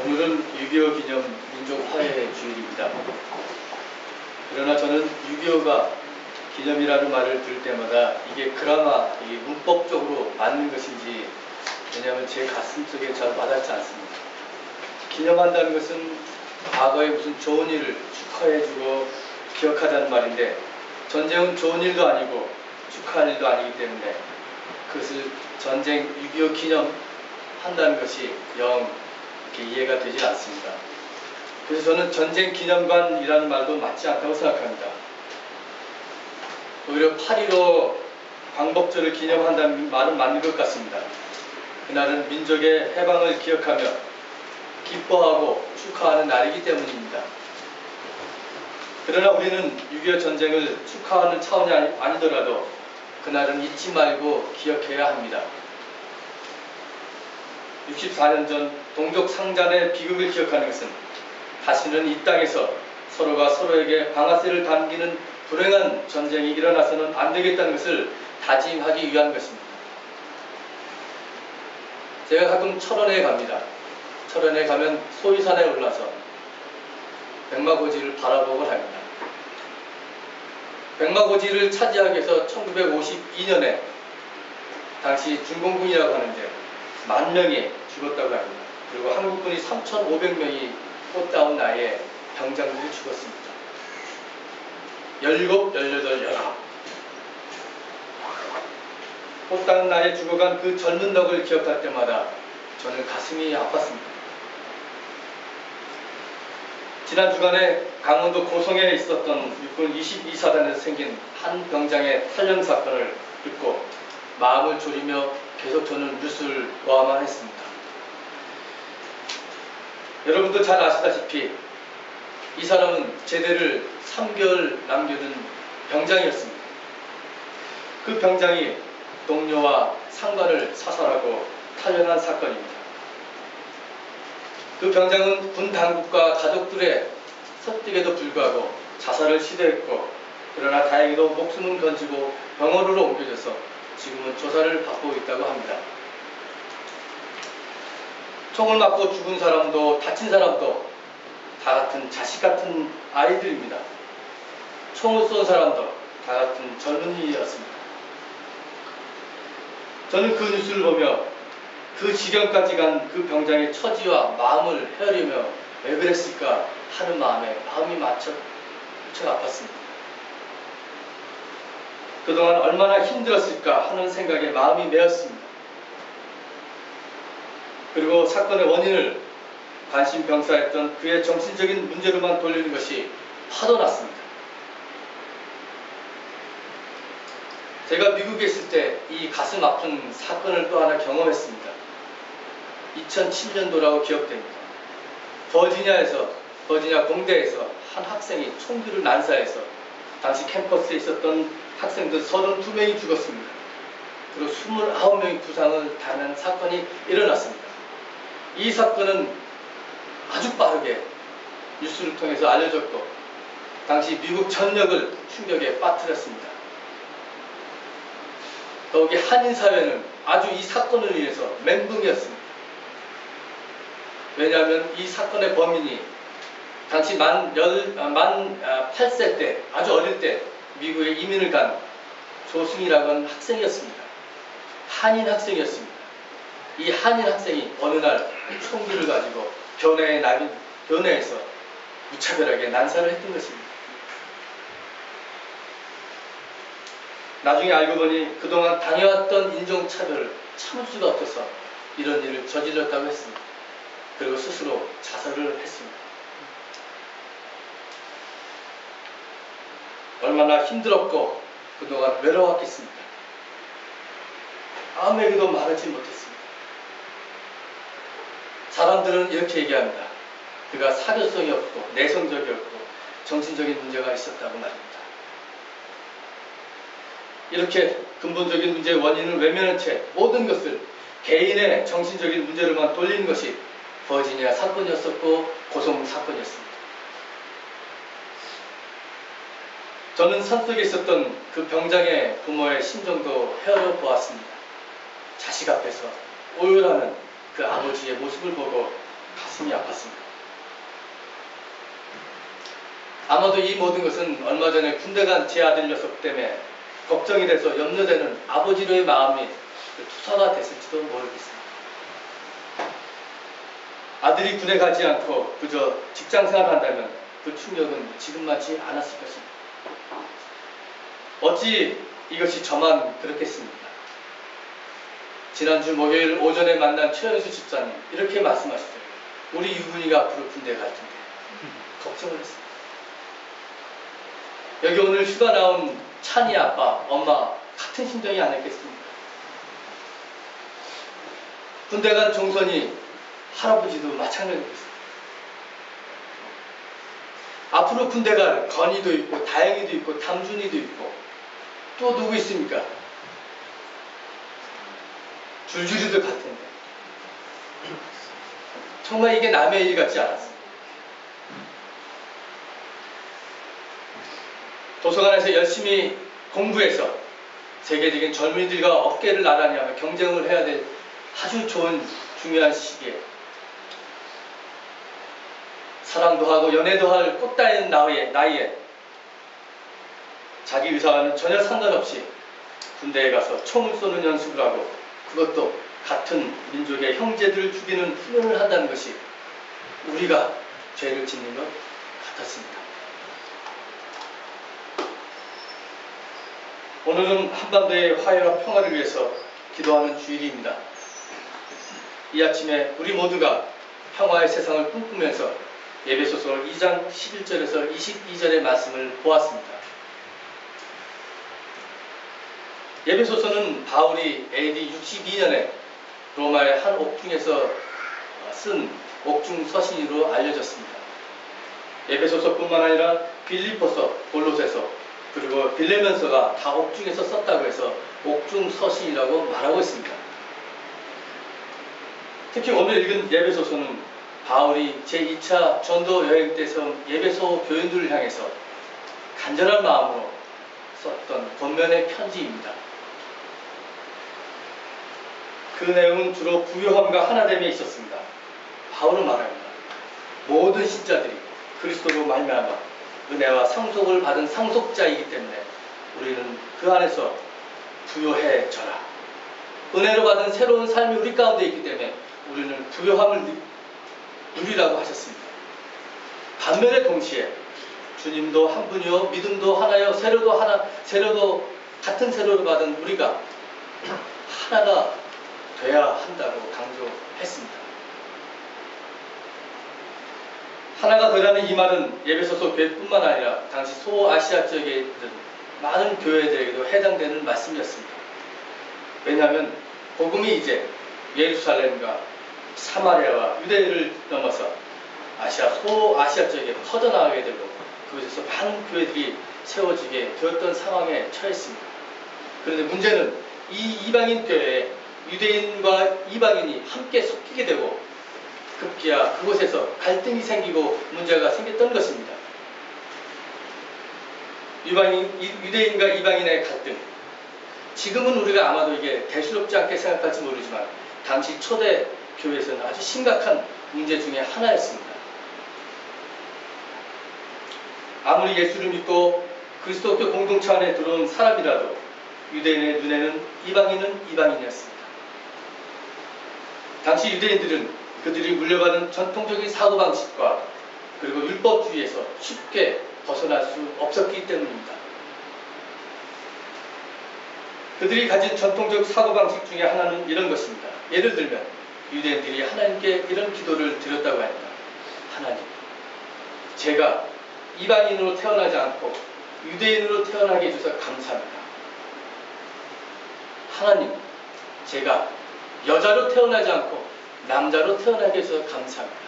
오늘은 6.25 기념 민족화해 주일입니다. 그러나 저는 6.25가 기념이라는 말을 들을 때마다 이게 그나마 이게 문법적으로 맞는 것인지, 왜냐하면 제 가슴속에 잘 와닿지 않습니다. 기념한다는 것은 과거에 무슨 좋은 일을 축하해주고 기억하자는 말인데, 전쟁은 좋은 일도 아니고 축하할 일도 아니기 때문에 그것을 전쟁 6.25 기념한다는 것이 영 이렇게 이해가 되지 않습니다. 그래서 저는 전쟁 기념관이라는 말도 맞지 않다고 생각합니다. 오히려 8.15 광복절을 기념한다는 말은 맞는 것 같습니다. 그날은 민족의 해방을 기억하며 기뻐하고 축하하는 날이기 때문입니다. 그러나 우리는 6.25 전쟁을 축하하는 차원이 아니더라도 그날은 잊지 말고 기억해야 합니다. 64년 전 동족 상잔의 비극을 기억하는 것은 다시는 이 땅에서 서로가 서로에게 방아쇠를 당기는 불행한 전쟁이 일어나서는 안 되겠다는 것을 다짐하기 위한 것입니다. 제가 가끔 철원에 갑니다. 철원에 가면 소위산에 올라서 백마고지를 바라보곤 합니다. 백마고지를 차지하기 위해서 1952년에 당시 중공군이라고 하는데 10,000명이 죽었다고 합니다. 그리고 한국군이 3,500명이 꽃다운 나이에 병장들이 죽었습니다. 17, 18, 19 꽃다운 나이에 죽어간 그 젊은 덕을 기억할 때마다 저는 가슴이 아팠습니다. 지난 주간에 강원도 고성에 있었던 육군 22사단에서 생긴 한 병장의 탈영 사건을 듣고 마음을 졸이며 계속 저는 뉴스를 보아만 했습니다. 여러분도 잘 아시다시피 이 사람은 제대를 3개월 남겨둔 병장이었습니다. 그 병장이 동료와 상관을 사살하고 탈영한 사건입니다. 그 병장은 군 당국과 가족들의 설득에도 불구하고 자살을 시도했고, 그러나 다행히도 목숨은 건지고 병원으로 옮겨져서 지금은 조사를 받고 있다고 합니다. 총을 맞고 죽은 사람도 다친 사람도 다 같은 자식 같은 아이들입니다. 총을 쏜 사람도 다 같은 젊은이였습니다. 저는 그 뉴스를 보며 그 지경까지 간 그 병장의 처지와 마음을 헤아리며 왜 그랬을까 하는 마음이 무척 아팠습니다. 그동안 얼마나 힘들었을까 하는 생각에 마음이 메었습니다. 그리고 사건의 원인을 관심 병사했던 그의 정신적인 문제로만 돌리는 것이 파도났습니다. 제가 미국에 있을 때 이 가슴 아픈 사건을 또 하나 경험했습니다. 2007년도라고 기억됩니다. 버지니아 공대에서 한 학생이 총기를 난사해서 당시 캠퍼스에 있었던 학생들 32명이 죽었습니다. 그리고 29명이 부상을 당한 사건이 일어났습니다. 이 사건은 아주 빠르게 뉴스를 통해서 알려졌고 당시 미국 전역을 충격에 빠뜨렸습니다. 더욱이 한인사회는 아주 이 사건을 위해서 멘붕이었습니다. 왜냐하면 이 사건의 범인이 당시 만 8세 때, 아주 어릴 때 미국에 이민을 간 조승희라고 하는 학생이었습니다. 한인 학생이었습니다. 이 한인 학생이 어느 날 총기를 가지고 교내에서 무차별하게 난사를 했던 것입니다. 나중에 알고 보니 그동안 당해왔던 인종차별을 참을 수가 없어서 이런 일을 저질렀다고 했습니다. 그리고 스스로 자살을 했습니다. 얼마나 힘들었고 그동안 외로웠겠습니까? 아무에게도 말하지 못했습니다. 사람들은 이렇게 얘기합니다. 그가 사교성이 없고 내성적이 없고 정신적인 문제가 있었다고 말입니다. 이렇게 근본적인 문제의 원인을 외면한 채 모든 것을 개인의 정신적인 문제로만 돌리는 것이 버지니아 사건이었었고 고성 사건이었습니다. 저는 산속에 있었던 그 병장의 부모의 심정도 헤아려 보았습니다. 자식 앞에서 오열하는 그 아버지의 모습을 보고 가슴이 아팠습니다. 아마도 이 모든 것은 얼마 전에 군대 간 제 아들 녀석 때문에 걱정이 돼서 염려되는 아버지로의 마음이 투사가 됐을지도 모르겠습니다. 아들이 군에 가지 않고 그저 직장생활을 한다면 그 충격은 지금 맞지 않았을 것입니다. 어찌 이것이 저만 그렇겠습니까? 지난주 목요일 오전에 만난 최현수 집사님 이렇게 말씀하시더라고요. 우리 유근이가 앞으로 군대 갈 텐데 걱정을 했습니다. 여기 오늘 휴가 나온 찬이 아빠, 엄마 같은 심정이 아니겠습니까? 군대 간 종선이 할아버지도 마찬가지겠습니다. 앞으로 군대 갈 건이도 있고 다영이도 있고 담준이도 있고 또 누구 있습니까? 줄줄이도 갈 텐데 정말 이게 남의 일 같지 않았습니다. 도서관에서 열심히 공부해서 세계적인 젊은이들과 어깨를 나란히 하며 경쟁을 해야 될 아주 좋은 중요한 시기에 사랑도 하고 연애도 할 꽃다인 나이에 자기 의사와는 전혀 상관없이 군대에 가서 총을 쏘는 연습을 하고 그것도 같은 민족의 형제들을 죽이는 훈련을 한다는 것이 우리가 죄를 짓는 것 같았습니다. 오늘은 한반도의 화해와 평화를 위해서 기도하는 주일입니다. 이 아침에 우리 모두가 평화의 세상을 꿈꾸면서 에베소서 2장 11절에서 22절의 말씀을 보았습니다. 에베소서는 바울이 AD 62년에 로마의 한 옥중에서 쓴 옥중 서신으로 알려졌습니다. 에베소서뿐만 아니라 빌립보서, 골로새서, 그리고 빌레면서가 다 옥중에서 썼다고 해서 옥중 서신이라고 말하고 있습니다. 특히 오늘 읽은 에베소서는 바울이 제2차 전도 여행 때 세운 에베소 교인들을 향해서 간절한 마음으로 썼던 권면의 편지입니다. 그 내용은 주로 부요함과 하나됨에 있었습니다. 바울은 말합니다. 모든 신자들이 그리스도로 말미암아 은혜와 상속을 받은 상속자이기 때문에 우리는 그 안에서 부요해져라. 은혜로 받은 새로운 삶이 우리 가운데 있기 때문에 우리는 부요함을 누리라고 하셨습니다. 반면에 동시에 주님도 한 분이요 믿음도 하나요 세로도 같은 세로를 받은 우리가 하나가 돼야 한다고 강조했습니다. 하나가 되라는 이 말은 에베소서 교회뿐만 아니라 당시 소아시아 지역에 있던 많은 교회들에게도 해당되는 말씀이었습니다. 왜냐하면 복음이 이제 예루살렘과 사마리아와 유대를 넘어서 소아시아 지역에 퍼져나가게 되고 그곳에서 많은 교회들이 세워지게 되었던 상황에 처했습니다. 그런데 문제는 이 이방인 교회에 유대인과 이방인이 함께 섞이게 되고 급기야 그곳에서 갈등이 생기고 문제가 생겼던 것입니다. 유대인과 이방인의 갈등. 지금은 우리가 아마도 이게 대수롭지 않게 생각할지 모르지만 당시 초대 교회에서는 아주 심각한 문제 중에 하나였습니다. 아무리 예수를 믿고 그리스도교 공동체 안에 들어온 사람이라도 유대인의 눈에는 이방인은 이방인이었습니다. 당시 유대인들은 그들이 물려받은 전통적인 사고방식과 그리고 율법주의에서 쉽게 벗어날 수 없었기 때문입니다. 그들이 가진 전통적 사고방식 중에 하나는 이런 것입니다. 예를 들면 유대인들이 하나님께 이런 기도를 드렸다고 합니다. 하나님, 제가 이방인으로 태어나지 않고 유대인으로 태어나게 해주셔서 감사합니다. 하나님, 제가 여자로 태어나지 않고 남자로 태어나게 해서 감사합니다.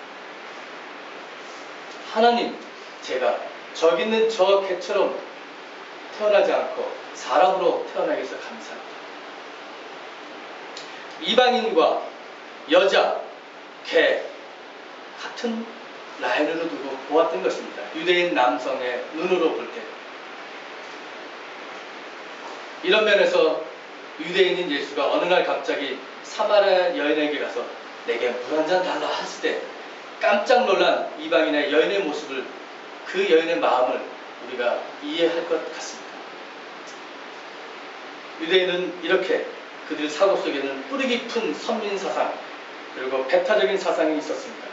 하나님, 제가 저기 있는 저 개처럼 태어나지 않고 사람으로 태어나게 해서 감사합니다. 이방인과 여자, 개 같은 라인으로 두고 보았던 것입니다. 유대인 남성의 눈으로 볼 때. 이런 면에서 유대인인 예수가 어느 날 갑자기 사마리아 여인에게 가서 내게 물 한 잔 달라 했을 때 깜짝 놀란 이방인의 여인의 모습을, 그 여인의 마음을 우리가 이해할 것 같습니다. 유대인은 이렇게 그들 사고 속에는 뿌리 깊은 선민사상 그리고 배타적인 사상이 있었습니다.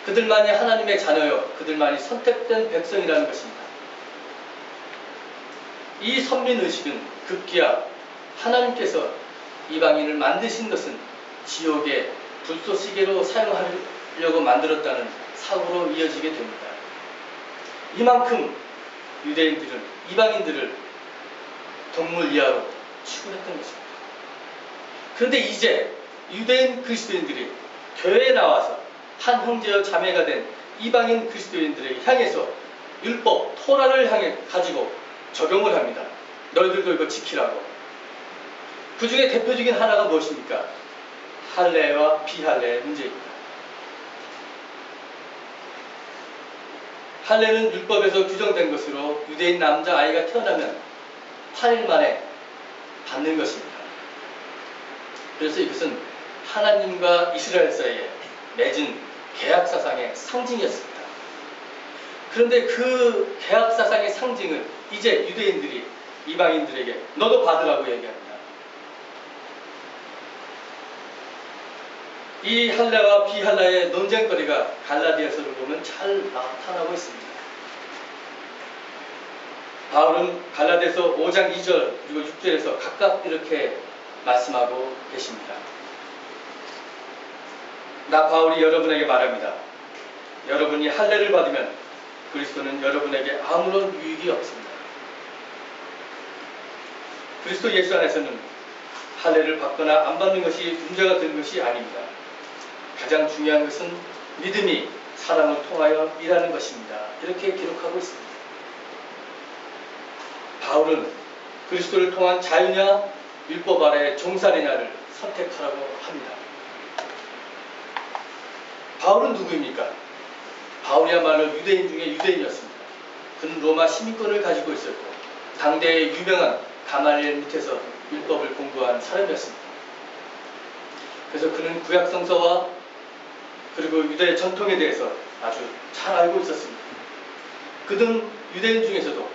그들만이 하나님의 자녀요, 그들만이 선택된 백성이라는 것입니다. 이 선민의식은 급기야 하나님께서 이방인을 만드신 것은 지옥의 불쏘시개로 사용하려고 만들었다는 사고로 이어지게 됩니다. 이만큼 유대인들은 이방인들을 동물 이하로 취급했던 것입니다. 그런데 이제 유대인 그리스도인들이 교회에 나와서 한 형제여 자매가 된 이방인 그리스도인들에게 향해서 율법 토라를 향해 가지고 적용을 합니다. 너희들도 이거 지키라고. 그 중에 대표적인 하나가 무엇입니까? 할례와 비할례의 문제입니다. 할례는 율법에서 규정된 것으로 유대인 남자 아이가 태어나면 8일 만에 받는 것입니다. 그래서 이것은 하나님과 이스라엘 사이에 맺은 계약사상의 상징이었습니다. 그런데 그 계약사상의 상징을 이제 유대인들이 이방인들에게 너도 받으라고 얘기합니다. 이 할례와 비할례의 논쟁거리가 갈라디아서를 보면 잘 나타나고 있습니다. 바울은 갈라디아서 5장 2절 그리고 6절에서 각각 이렇게 말씀하고 계십니다. 나 바울이 여러분에게 말합니다. 여러분이 할례를 받으면 그리스도는 여러분에게 아무런 유익이 없습니다. 그리스도 예수 안에서는 할례를 받거나 안 받는 것이 문제가 되는 것이 아닙니다. 가장 중요한 것은 믿음이 사랑을 통하여 일하는 것입니다. 이렇게 기록하고 있습니다. 바울은 그리스도를 통한 자유냐 율법 아래의 종살이냐를 선택하라고 합니다. 바울은 누구입니까? 바울이야말로 유대인 중에 유대인이었습니다. 그는 로마 시민권을 가지고 있었고 당대의 유명한 가말리엘 밑에서 율법을 공부한 사람이었습니다. 그래서 그는 구약 성서와 그리고 유대 전통에 대해서 아주 잘 알고 있었습니다. 그는 유대인 중에서도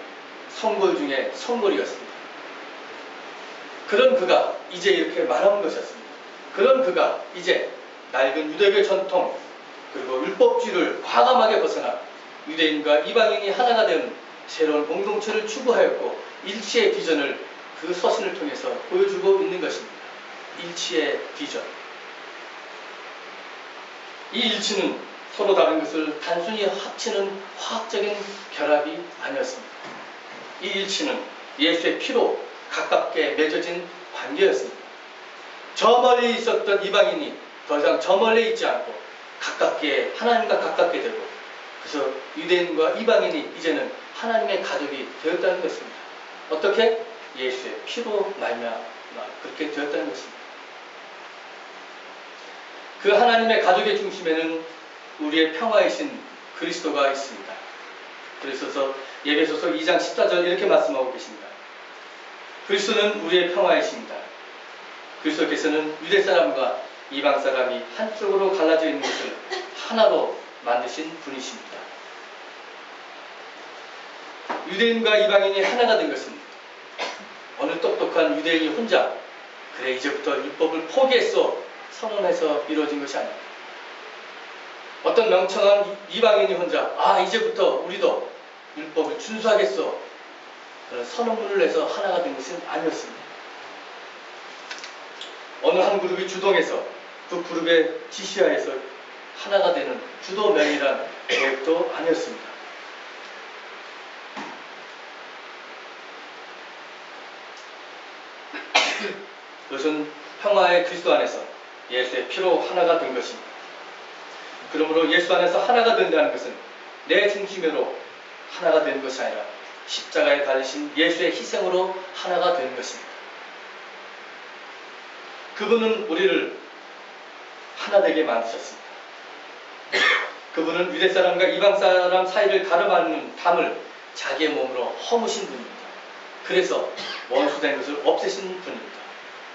성골 중에 성골이었습니다. 그런 그가 이제 이렇게 말하는 것이었습니다. 그런 그가 이제 낡은 유대교의 전통 그리고 율법주의를 과감하게 벗어나 유대인과 이방인이 하나가 되는 새로운 공동체를 추구하였고 일치의 비전을 그 서신을 통해서 보여주고 있는 것입니다. 일치의 비전. 이 일치는 서로 다른 것을 단순히 합치는 화학적인 결합이 아니었습니다. 이 일치는 예수의 피로 가깝게 맺어진 관계였습니다. 저 멀리 있었던 이방인이 더 이상 저 멀리 있지 않고 가깝게 하나님과 가깝게 되고 그래서 유대인과 이방인이 이제는 하나님의 가족이 되었다는 것입니다. 어떻게? 예수의 피로 말미암아 그렇게 되었다는 것입니다. 그 하나님의 가족의 중심에는 우리의 평화이신 그리스도가 있습니다. 그래서 예배소서 2장 14절 이렇게 말씀하고 계십니다. 그리스도는 우리의 평화이십니다. 그리스도께서는 유대 사람과 이방 사람이 한쪽으로 갈라져 있는 것을 하나로 만드신 분이십니다. 유대인과 이방인이 하나가 된 것은 어느 똑똑한 유대인이 혼자 그래 이제부터 율법을 포기했어 선언해서 이루어진 것이 아닙니다. 어떤 명청한 이방인이 혼자 이제부터 우리도 율법을 준수하겠어 그런 선언문을 내서 하나가 된 것은 아니었습니다. 어느 한 그룹이 주동해서 그 그룹의 지시하에서 하나가 되는 주도명이란 계획도 아니었습니다. 그것은 평화의 그리스도 안에서 예수의 피로 하나가 된 것입니다. 그러므로 예수 안에서 하나가 된다는 것은 내 중심으로 하나가 되는 것이 아니라 십자가에 달리신 예수의 희생으로 하나가 되는 것입니다. 그분은 우리를 하나 되게 만드셨습니다. 그분은 유대 사람과 이방 사람 사이를 가로막는 담을 자기의 몸으로 허무신 분입니다. 그래서 원수된 것을 없애신 분입니다.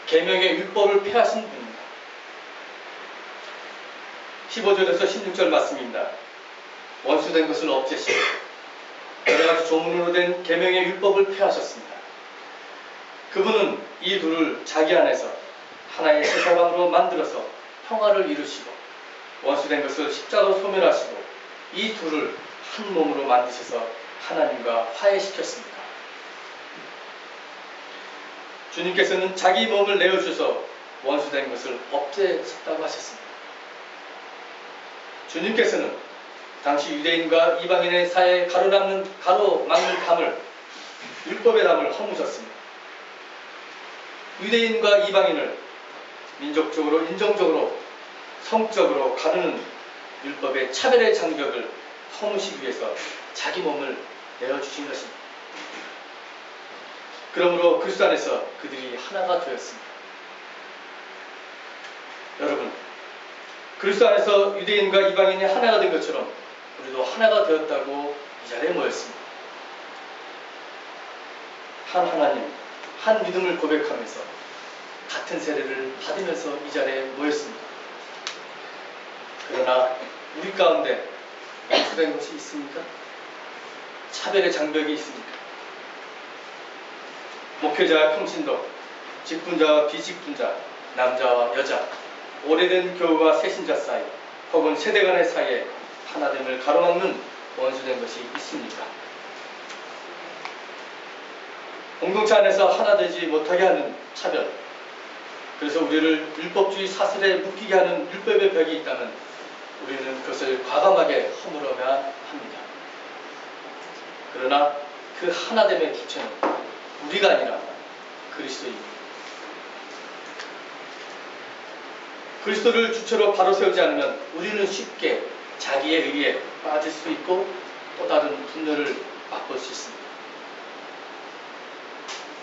계명의 율법을 폐하신 분입니다. 15절에서 16절 말씀입니다. 원수된 것을 없애시고 여러 가지 조문으로 된 계명의 율법을 폐하셨습니다. 그분은 이 둘을 자기 안에서 하나의 새 사람으로 만들어서 평화를 이루시고 원수된 것을 십자가로 소멸하시고 이 둘을 한 몸으로 만드셔서 하나님과 화해시켰습니다. 주님께서는 자기 몸을 내어주셔서 원수된 것을 없애셨다고 하셨습니다. 주님께서는 당시 유대인과 이방인의 사이에 가로막는 담을, 율법의 담을 허무셨습니다. 유대인과 이방인을 민족적으로, 인종적으로, 성적으로 가르는 율법의 차별의 장벽을 허무시기 위해서 자기 몸을 내어주신 것입니다. 그러므로 그리스도 안에서 그들이 하나가 되었습니다. 여러분, 그리스도 안에서 유대인과 이방인이 하나가 된 것처럼 우리도 하나가 되었다고 이 자리에 모였습니다. 한 하나님, 한 믿음을 고백하면서 같은 세례를 받으면서 이 자리에 모였습니다. 그러나 우리 가운데 원수된 것이 있습니까? 차별의 장벽이 있습니까? 목회자와 평신도, 직분자와 비직분자, 남자와 여자, 오래된 교우와 새신자 사이, 혹은 세대 간의 사이에 하나됨을 가로막는 원수된 것이 있습니까? 공동체 안에서 하나 되지 못하게 하는 차별, 그래서 우리를 율법주의 사슬에 묶이게 하는 율법의 벽이 있다면 우리는 그것을 과감하게 허물어야 합니다. 그러나 그 하나됨의 주체는 우리가 아니라 그리스도입니다. 그리스도를 주체로 바로 세우지 않으면 우리는 쉽게 자기의 의에 빠질 수 있고 또 다른 분열을 맛볼 수 있습니다.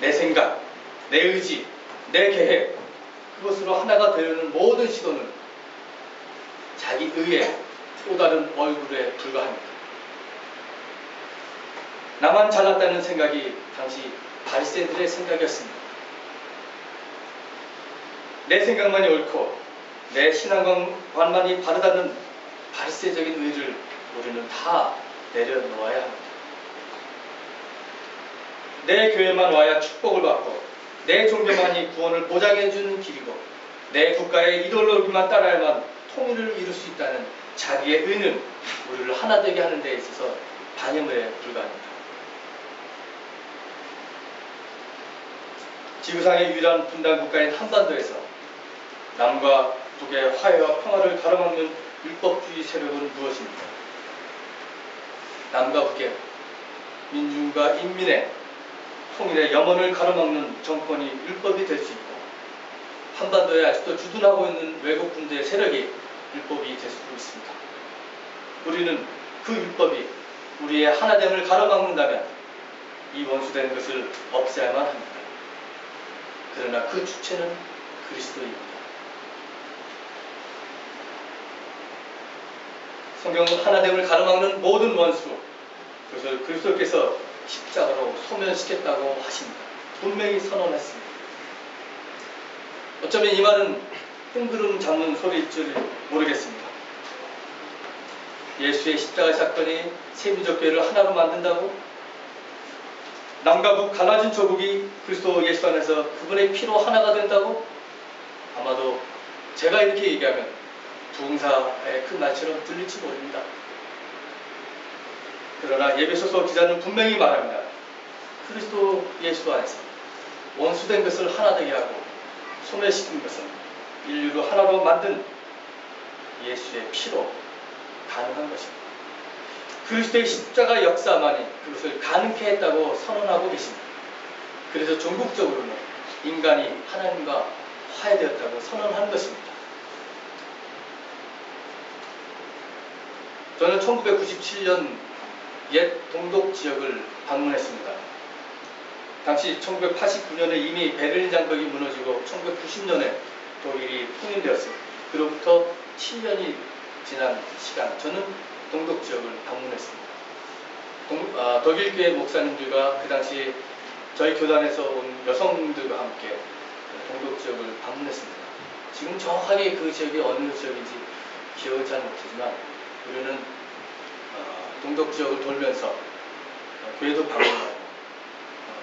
내 생각, 내 의지, 내 계획, 그것으로 하나가 되려는 모든 시도는 자기 의의 또 다른 얼굴에 불과합니다. 나만 잘났다는 생각이 당시 바리새인들의 생각이었습니다. 내 생각만이 옳고 내 신앙관만이 바르다는 바리새적인 의를 우리는 다 내려놓아야 합니다. 내 교회만 와야 축복을 받고 내 종교만이 구원을 보장해주는 길이고 내 국가의 이데올로기만 따라야만 통일을 이룰 수 있다는 자기의 의는 우리를 하나 되게 하는 데 있어서 반영에 불과합니다. 지구상의 유일한 분단 국가인 한반도에서 남과 북의 화해와 평화를 가로막는 율법주의 세력은 무엇입니까? 남과 북의 민중과 인민의 통일의 염원을 가로막는 정권이 율법이 될 수 있고 한반도에 아직도 주둔하고 있는 외국 군대의 세력이 율법이 될 수도 있습니다. 우리는 그 율법이 우리의 하나됨을 가로막는다면 이 원수되는 것을 없애야만 합니다. 그러나 그 주체는 그리스도입니다. 성경은 하나됨을 가로막는 모든 원수, 그것을 그리스도께서 십자가로 소멸시켰다고 하십니다. 분명히 선언했습니다. 어쩌면 이 말은 뜬구름 잡는 소리일 줄 모르겠습니다. 예수의 십자가 사건이 세민족교회를 하나로 만든다고? 남과 북 갈라진 조국이 그리스도 예수 안에서 그분의 피로 하나가 된다고? 아마도 제가 이렇게 얘기하면 부흥사의 그 말처럼 들릴지 모릅니다. 그러나 예배소서 기자는 분명히 말합니다. 그리스도 예수 안에서 원수된 것을 하나 되게 하고 소멸시킨 것은 인류를 하나로 만든 예수의 피로 가능한 것입니다. 그리스도의 십자가 역사만이 그것을 가능케 했다고 선언하고 계십니다. 그래서 전국적으로는 인간이 하나님과 화해되었다고 선언하는 것입니다. 저는 1997년 옛 동독 지역을 방문했습니다. 당시 1989년에 이미 베를린 장벽이 무너지고 1990년에 독일이 통일되었습니다. 그로부터 7년이 지난 시간 저는 동독 지역을 방문했습니다. 독일 교회 목사님들과 그 당시 저희 교단에서 온 여성들과 함께 동독 지역을 방문했습니다. 지금 정확하게 그 지역이 어느 지역인지 기억은 잘 못하지만 우리는 동덕 지역을 돌면서 교회도 방문하고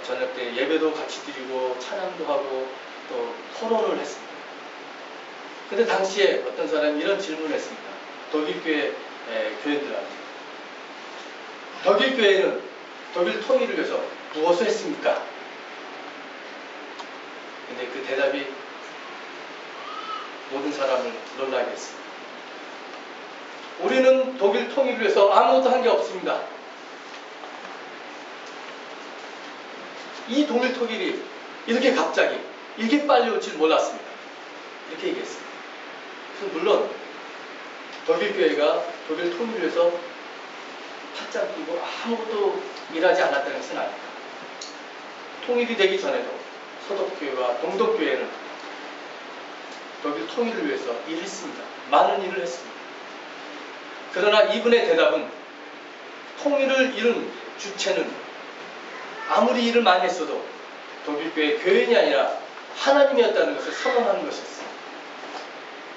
저녁 때 예배도 같이 드리고 찬양도 하고 또 토론을 했습니다. 근데 당시에 어떤 사람이 이런 질문을 했습니다. 독일교회 교인들한테. 독일교회는 독일 통일을 위해서 무엇을 했습니까? 근데 그 대답이 모든 사람을 놀라게 했습니다. 우리는 독일 통일을 위해서 아무것도 한 게 없습니다. 이 독일 통일이 이렇게 갑자기 이렇게 빨리 올 줄 몰랐습니다. 이렇게 얘기했습니다. 물론 독일 교회가 독일 통일을 위해서 팥장 끼고 아무것도 일하지 않았다는 것은 아닙니다. 통일이 되기 전에도 서독교회와 동독교회는 독일 통일을 위해서 일했습니다. 많은 일을 했습니다. 그러나 이분의 대답은 통일을 이룬 주체는 아무리 일을 많이 했어도 독일교회 교인이 아니라 하나님이었다는 것을 선언하는 것이었습니다.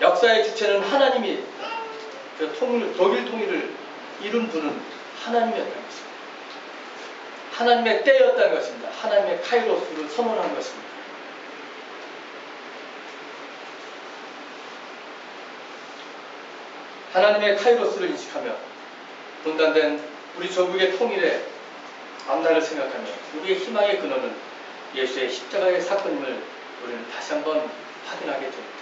역사의 주체는 하나님이 독일 통일을 이룬 분은 하나님이었다는 것입니다. 하나님의 때였다는 것입니다. 하나님의 카이로스를 선언한 것입니다. 하나님의 카이로스를 인식하며 분단된 우리 조국의 통일의 앞날을 생각하며 우리의 희망의 근원은 예수의 십자가의 사건임을 우리는 다시 한번 확인하게 됩니다.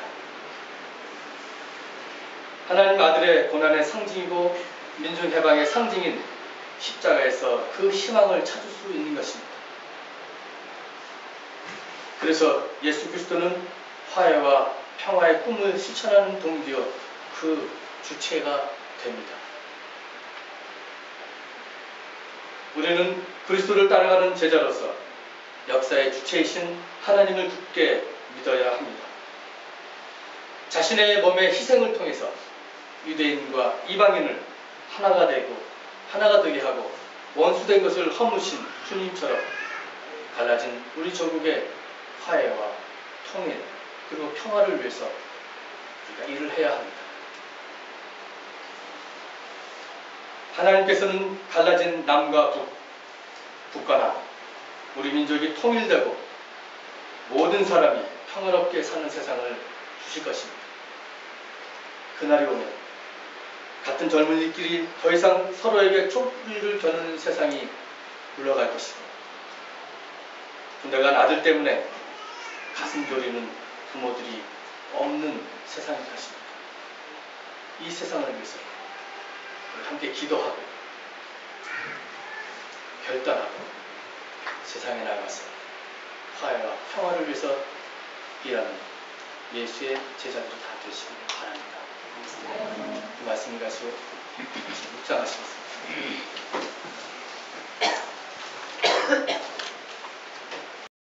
하나님 아들의 고난의 상징이고 민중해방의 상징인 십자가에서 그 희망을 찾을 수 있는 것입니다. 그래서 예수 그리스도는 화해와 평화의 꿈을 실천하는 동기여 그 주체가 됩니다. 우리는 그리스도를 따라가는 제자로서 역사의 주체이신 하나님을 굳게 믿어야 합니다. 자신의 몸의 희생을 통해서 유대인과 이방인을 하나가 되게 하고 원수된 것을 허무신 주님처럼 갈라진 우리 조국의 화해와 통일 그리고 평화를 위해서 우리가 일을 해야 합니다. 하나님께서는 갈라진 남과 북과 남, 우리 민족이 통일되고 모든 사람이 평화롭게 사는 세상을 주실 것입니다. 그날이 오면 같은 젊은이끼리 더 이상 서로에게 촛불을 겨누는 세상이 물러갈 것이고 군대간 아들 때문에 가슴 졸이는 부모들이 없는 세상일 것입니다. 이 세상을 위해서 함께 기도하고 결단하고 세상에 나가서 화해와 평화를 위해서 일하는 예수의 제자들이 다 되시길 바랍니다. 그 말씀을 가지고 묵상하시겠습니다.